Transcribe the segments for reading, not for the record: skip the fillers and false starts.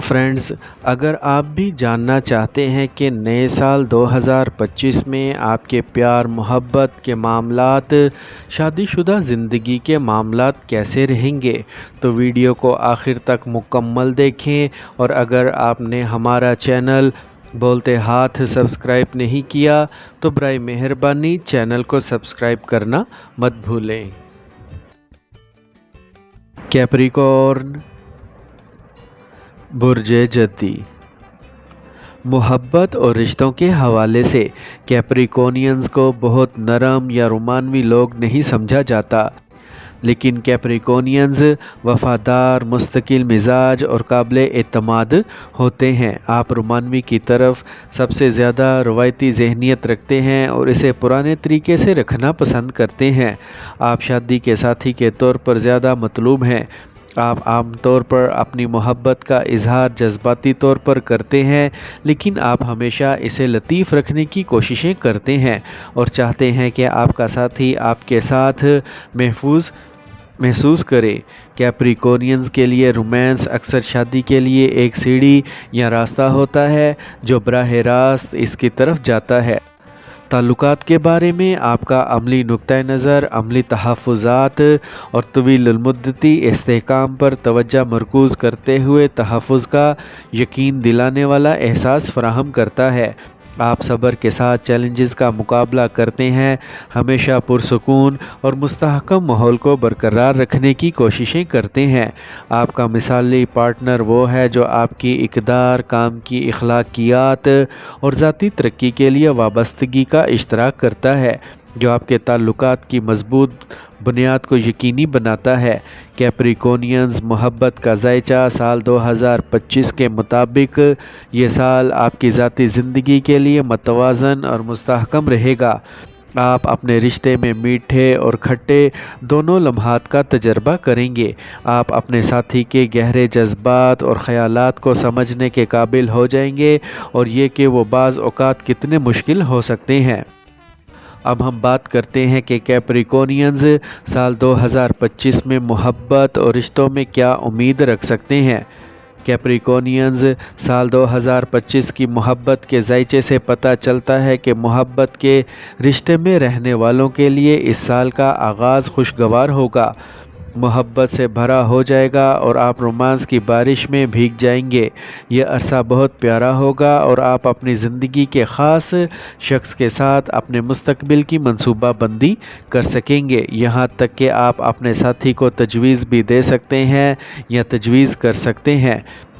Friends, اگر آپ بھی جاننا چاہتے ہیں کہ نئے سال 2025 میں آپ کے پیار محبت کے معاملات، شادی شدہ زندگی کے معاملات کیسے رہیں گے، تو ویڈیو کو آخر تک مکمل دیکھیں۔ اور اگر آپ نے ہمارا چینل بولتے ہاتھ سبسکرائب نہیں کیا تو برائے مہربانی چینل کو سبسکرائب کرنا مت بھولیں۔ کیپریکورن، برج جدی۔ محبت اور رشتوں کے حوالے سے کیپریکونینز کو بہت نرم یا رومانوی لوگ نہیں سمجھا جاتا، لیکن کیپریکونینز وفادار، مستقل مزاج اور قابل اعتماد ہوتے ہیں۔ آپ رومانوی کی طرف سب سے زیادہ روایتی ذہنیت رکھتے ہیں اور اسے پرانے طریقے سے رکھنا پسند کرتے ہیں۔ آپ شادی کے ساتھی کے طور پر زیادہ مطلوب ہیں۔ آپ عام طور پر اپنی محبت کا اظہار جذباتی طور پر کرتے ہیں، لیکن آپ ہمیشہ اسے لطیف رکھنے کی کوششیں کرتے ہیں اور چاہتے ہیں کہ آپ کا ساتھی آپ کے ساتھ محسوس کرے۔ کیپریکونینز کے لیے رومانس اکثر شادی کے لیے ایک سیڑھی یا راستہ ہوتا ہے جو براہ راست اس کی طرف جاتا ہے۔ تعلقات کے بارے میں آپ کا عملی نقطہ نظر عملی تحفظات اور طویل المدتی استحکام پر توجہ مرکوز کرتے ہوئے تحفظ کا یقین دلانے والا احساس فراہم کرتا ہے۔ آپ صبر کے ساتھ چیلنجز کا مقابلہ کرتے ہیں، ہمیشہ پرسکون اور مستحکم ماحول کو برقرار رکھنے کی کوششیں کرتے ہیں۔ آپ کا مثالی پارٹنر وہ ہے جو آپ کی اقدار، کام کی اخلاقیات اور ذاتی ترقی کے لیے وابستگی کا اشتراک کرتا ہے، جو آپ کے تعلقات کی مضبوط بنیاد کو یقینی بناتا ہے۔ کیپریکونینز محبت کا ذائچہ سال 2025 کے مطابق یہ سال آپ کی ذاتی زندگی کے لیے متوازن اور مستحکم رہے گا۔ آپ اپنے رشتے میں میٹھے اور کھٹے دونوں لمحات کا تجربہ کریں گے۔ آپ اپنے ساتھی کے گہرے جذبات اور خیالات کو سمجھنے کے قابل ہو جائیں گے اور یہ کہ وہ بعض اوقات کتنے مشکل ہو سکتے ہیں۔ اب ہم بات کرتے ہیں کہ کیپریکونینز سال 2025 میں محبت اور رشتوں میں کیا امید رکھ سکتے ہیں۔ کیپریکونینز سال 2025 کی محبت کے ذائچے سے پتہ چلتا ہے کہ محبت کے رشتے میں رہنے والوں کے لیے اس سال کا آغاز خوشگوار ہوگا، محبت سے بھرا ہو جائے گا اور آپ رومانس کی بارش میں بھیگ جائیں گے۔ یہ عرصہ بہت پیارا ہوگا اور آپ اپنی زندگی کے خاص شخص کے ساتھ اپنے مستقبل کی منصوبہ بندی کر سکیں گے، یہاں تک کہ آپ اپنے ساتھی کو تجویز بھی دے سکتے ہیں یا تجویز کر سکتے ہیں۔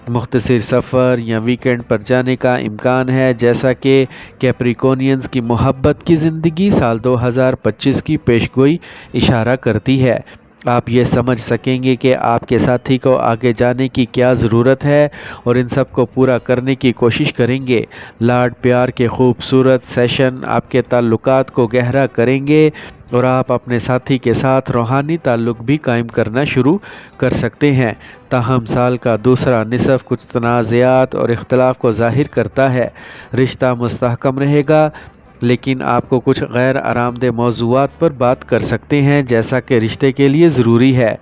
مختصر سفر یا ویکینڈ پر جانے کا امکان ہے، جیسا کہ کیپریکونینز کی محبت کی زندگی سال 2025 کی پیشگوئی اشارہ کرتی ہے۔ آپ یہ سمجھ سکیں گے کہ آپ کے ساتھی کو آگے جانے کی کیا ضرورت ہے اور ان سب کو پورا کرنے کی کوشش کریں گے۔ لاڈ پیار کے خوبصورت سیشن آپ کے تعلقات کو گہرا کریں گے اور آپ اپنے ساتھی کے ساتھ روحانی تعلق بھی قائم کرنا شروع کر سکتے ہیں۔ تاہم سال کا دوسرا نصف کچھ تنازعات اور اختلاف کو ظاہر کرتا ہے۔ رشتہ مستحکم رہے گا، لیکن آپ کو کچھ غیر آرام دہ موضوعات پر بات کر سکتے ہیں، جیسا کہ رشتے کے لیے ضروری ہے۔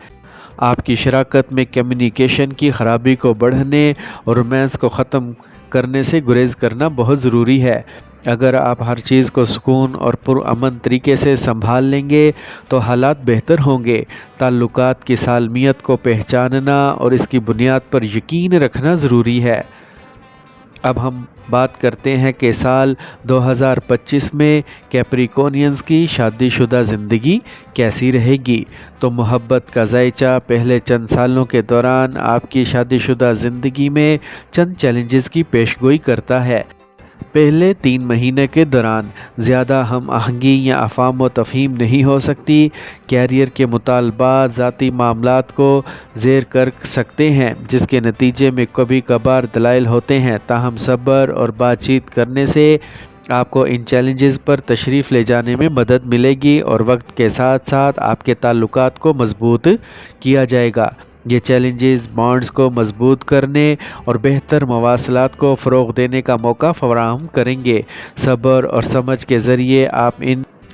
آپ کی شراکت میں کمیونیکیشن کی خرابی کو بڑھنے اور رومانس کو ختم کرنے سے گریز کرنا بہت ضروری ہے۔ اگر آپ ہر چیز کو سکون اور پرامن طریقے سے سنبھال لیں گے تو حالات بہتر ہوں گے۔ تعلقات کی سالمیت کو پہچاننا اور اس کی بنیاد پر یقین رکھنا ضروری ہے۔ اب ہم بات کرتے ہیں کہ سال 2025 میں کیپریکونینز کی شادی شدہ زندگی کیسی رہے گی۔ تو محبت کا ذائچہ پہلے چند سالوں کے دوران آپ کی شادی شدہ زندگی میں چند چیلنجز کی پیشگوئی کرتا ہے۔ پہلے 3 مہینے کے دوران زیادہ ہم آہنگی یا افہام و تفہیم نہیں ہو سکتی۔ کیریئر کے مطالبات ذاتی معاملات کو زیر کر سکتے ہیں، جس کے نتیجے میں کبھی کبھار دلائل ہوتے ہیں۔ تاہم صبر اور بات چیت کرنے سے آپ کو ان چیلنجز پر تشریف لے جانے میں مدد ملے گی اور وقت کے ساتھ ساتھ آپ کے تعلقات کو مضبوط کیا جائے گا۔ یہ چیلنجز بانڈز کو مضبوط کرنے اور بہتر مواصلات کو فروغ دینے کا موقع فراہم کریں گے۔ صبر اور سمجھ کے ذریعے آپ ان